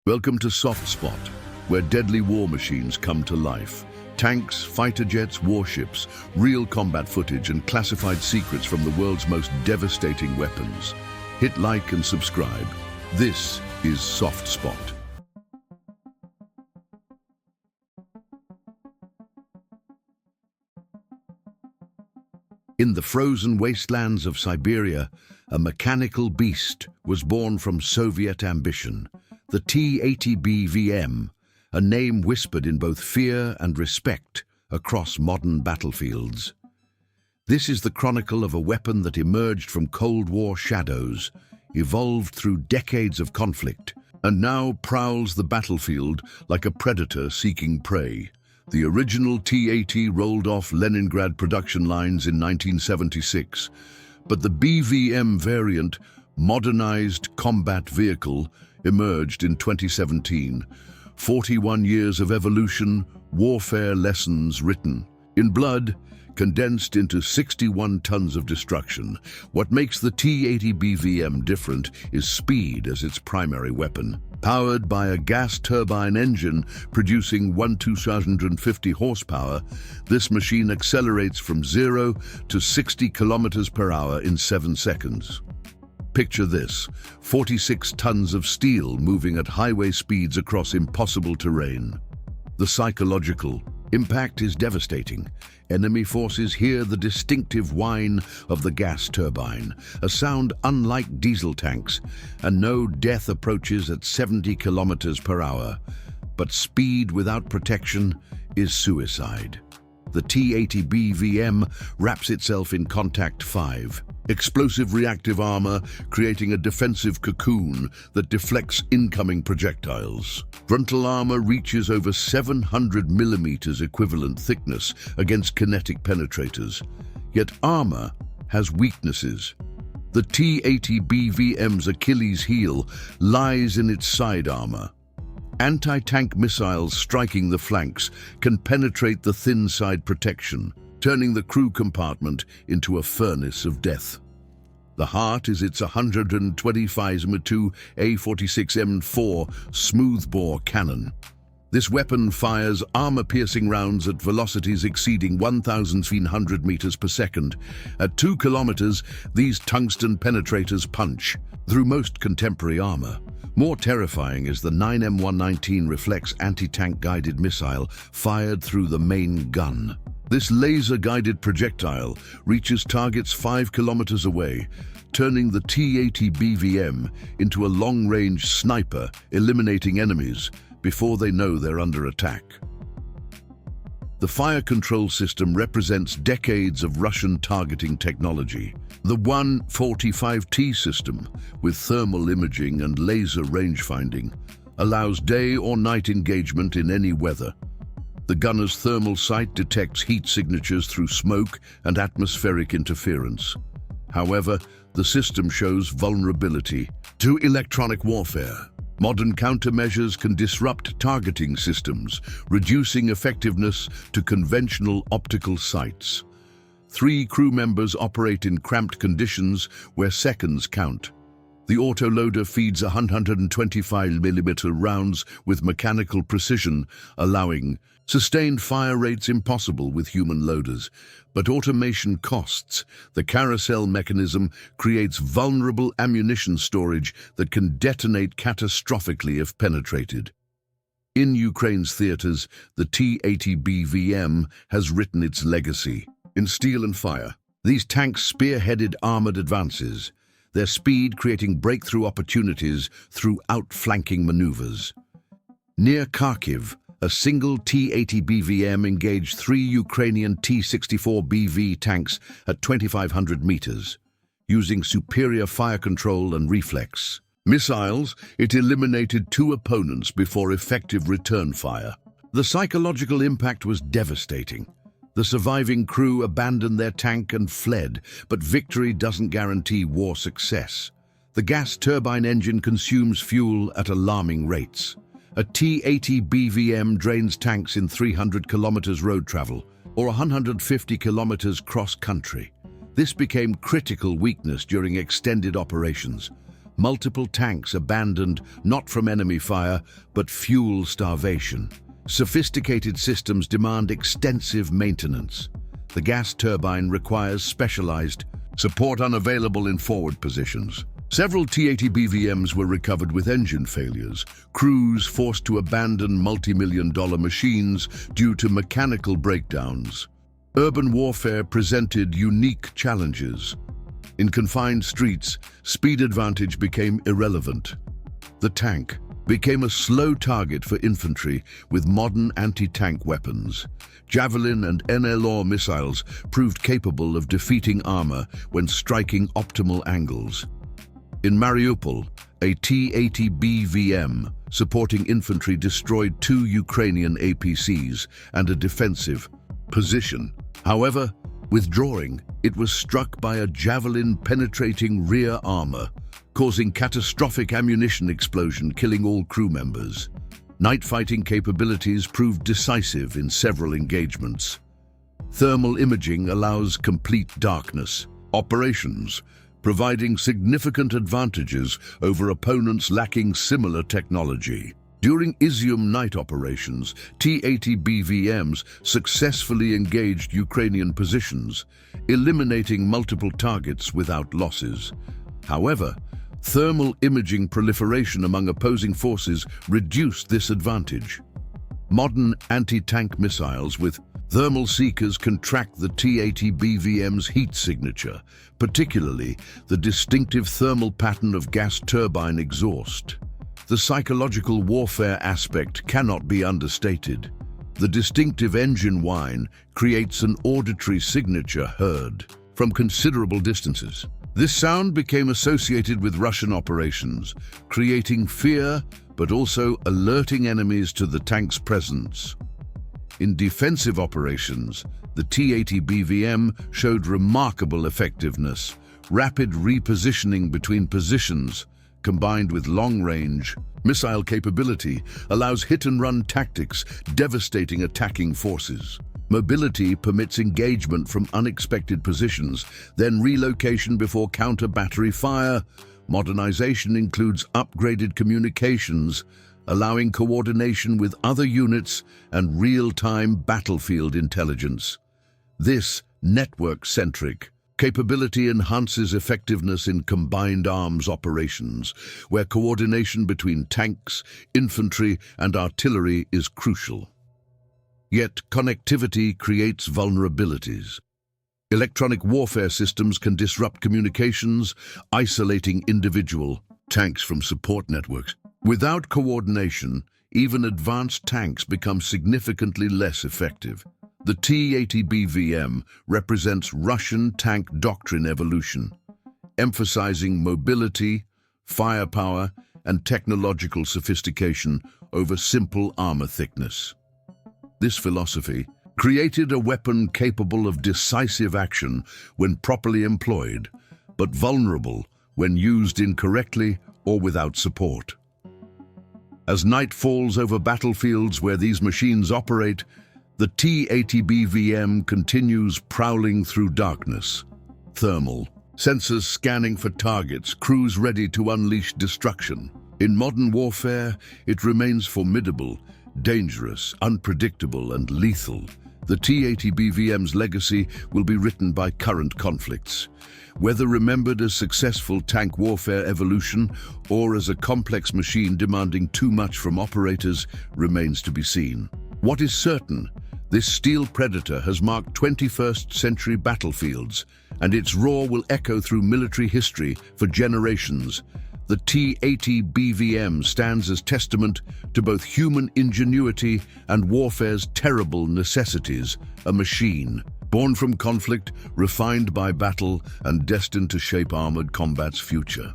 Welcome to Soft Spot, where deadly war machines come to life. Tanks, fighter jets, warships, real combat footage and classified secrets from the world's most devastating weapons. Hit like and subscribe. This is Soft Spot. In the frozen wastelands of Siberia, a mechanical beast was born from Soviet ambition. The T80 BVM, a name whispered in both fear and respect across modern battlefields. This is the chronicle of a weapon that emerged from Cold War shadows, evolved through decades of conflict, and now prowls the battlefield like a predator seeking prey. The original T80 rolled off Leningrad production lines in 1976, but the BVM variant, modernized combat vehicle, emerged in 2017. 41 years of evolution, warfare lessons written in blood, condensed into 61 tons of destruction. What makes the T80 BVM different is speed as its primary weapon. Powered by a gas turbine engine producing 250 horsepower, this machine accelerates from 0 to 60 kilometers per hour in 7 seconds. Picture this, 46 tons of steel moving at highway speeds across impossible terrain. The psychological impact is devastating. Enemy forces hear the distinctive whine of the gas turbine, a sound unlike diesel tanks, and know death approaches at 70 kilometers per hour. But speed without protection is suicide. The T80 BVM wraps itself in Contact 5. Explosive reactive armor, creating a defensive cocoon that deflects incoming projectiles. Frontal armor reaches over 700 millimeters equivalent thickness against kinetic penetrators. Yet armor has weaknesses. The T80 BVM's Achilles heel lies in its side armor. Anti-tank missiles striking the flanks can penetrate the thin side protection, turning the crew compartment into a furnace of death. The heart is its 125mm A46M4 smoothbore cannon. This weapon fires armor-piercing rounds at velocities exceeding 1,300 meters per second. At 2 kilometers, these tungsten penetrators punch through most contemporary armor. More terrifying is the 9M119 Refleks anti-tank guided missile fired through the main gun. This laser-guided projectile reaches targets 5 kilometers away, turning the T80 BVM into a long-range sniper, eliminating enemies before they know they're under attack. The fire control system represents decades of Russian targeting technology. The 145T system, with thermal imaging and laser rangefinding, allows day or night engagement in any weather. The gunner's thermal sight detects heat signatures through smoke and atmospheric interference. However, the system shows vulnerability to electronic warfare. Modern countermeasures can disrupt targeting systems, reducing effectiveness to conventional optical sights. 3 crew members operate in cramped conditions where seconds count. The autoloader feeds 125mm rounds with mechanical precision, allowing sustained fire rates impossible with human loaders. But automation costs. The carousel mechanism creates vulnerable ammunition storage that can detonate catastrophically if penetrated. In Ukraine's theaters, the T80 BVM has written its legacy. In steel and fire, these tanks spearheaded armored advances, their speed creating breakthrough opportunities through outflanking maneuvers. Near Kharkiv, a single T80 BVM engaged 3 Ukrainian T64 BV tanks at 2,500 meters. Using superior fire control and reflex missiles, it eliminated 2 opponents before effective return fire. The psychological impact was devastating. The surviving crew abandoned their tank and fled, but victory doesn't guarantee war success. The gas turbine engine consumes fuel at alarming rates. A T80 BVM drains tanks in 300 kilometers road travel, or 150 kilometers cross-country. This became critical weakness during extended operations. multiple tanks abandoned not from enemy fire, but fuel starvation. Sophisticated systems demand extensive maintenance. The gas turbine requires specialized support unavailable in forward positions. Several T80 BVMs were recovered with engine failures, crews forced to abandon multi-million-dollar machines due to mechanical breakdowns. Urban warfare presented unique challenges. In confined streets, speed advantage became irrelevant. The tank became a slow target for infantry with modern anti-tank weapons. Javelin and NLAW missiles proved capable of defeating armor when striking optimal angles. In Mariupol, a T80 BVM supporting infantry destroyed 2 Ukrainian APCs and a defensive position. However, withdrawing, it was struck by a javelin penetrating rear armor, causing catastrophic ammunition explosion, killing all crew members. Night fighting capabilities proved decisive in several engagements. Thermal imaging allows complete darkness operations, providing significant advantages over opponents lacking similar technology. During Izium night operations, T80 BVMs successfully engaged Ukrainian positions, eliminating multiple targets without losses. However, thermal imaging proliferation among opposing forces reduced this advantage. Modern anti-tank missiles with thermal seekers can track the T80 BVM's heat signature, particularly the distinctive thermal pattern of gas turbine exhaust. The psychological warfare aspect cannot be understated. The distinctive engine whine creates an auditory signature heard from considerable distances. This sound became associated with Russian operations, creating fear but also alerting enemies to the tank's presence. In defensive operations, the T80 BVM showed remarkable effectiveness. Rapid repositioning between positions, combined with long-range missile capability, allows hit-and-run tactics, devastating attacking forces. Mobility permits engagement from unexpected positions, then relocation before counter-battery fire. Modernization includes upgraded communications, allowing coordination with other units and real-time battlefield intelligence. This network-centric capability enhances effectiveness in combined arms operations, where coordination between tanks, infantry, and artillery is crucial. Yet connectivity creates vulnerabilities. Electronic warfare systems can disrupt communications, isolating individual tanks from support networks. Without coordination, even advanced tanks become significantly less effective. The T80 BVM represents Russian tank doctrine evolution, emphasizing mobility, firepower, and technological sophistication over simple armor thickness. This philosophy created a weapon capable of decisive action when properly employed, but vulnerable when used incorrectly or without support. As night falls over battlefields where these machines operate, the T80 BVM continues prowling through darkness. Thermal sensors scanning for targets, crews ready to unleash destruction. In modern warfare, it remains formidable, dangerous, unpredictable, and lethal. The T80 BVM's legacy will be written by current conflicts. Whether remembered as successful tank warfare evolution or as a complex machine demanding too much from operators remains to be seen. What is certain, this steel predator has marked 21st century battlefields, and its roar will echo through military history for generations. The T80 BVM stands as testament to both human ingenuity and warfare's terrible necessities, a machine born from conflict, refined by battle, and destined to shape armored combat's future.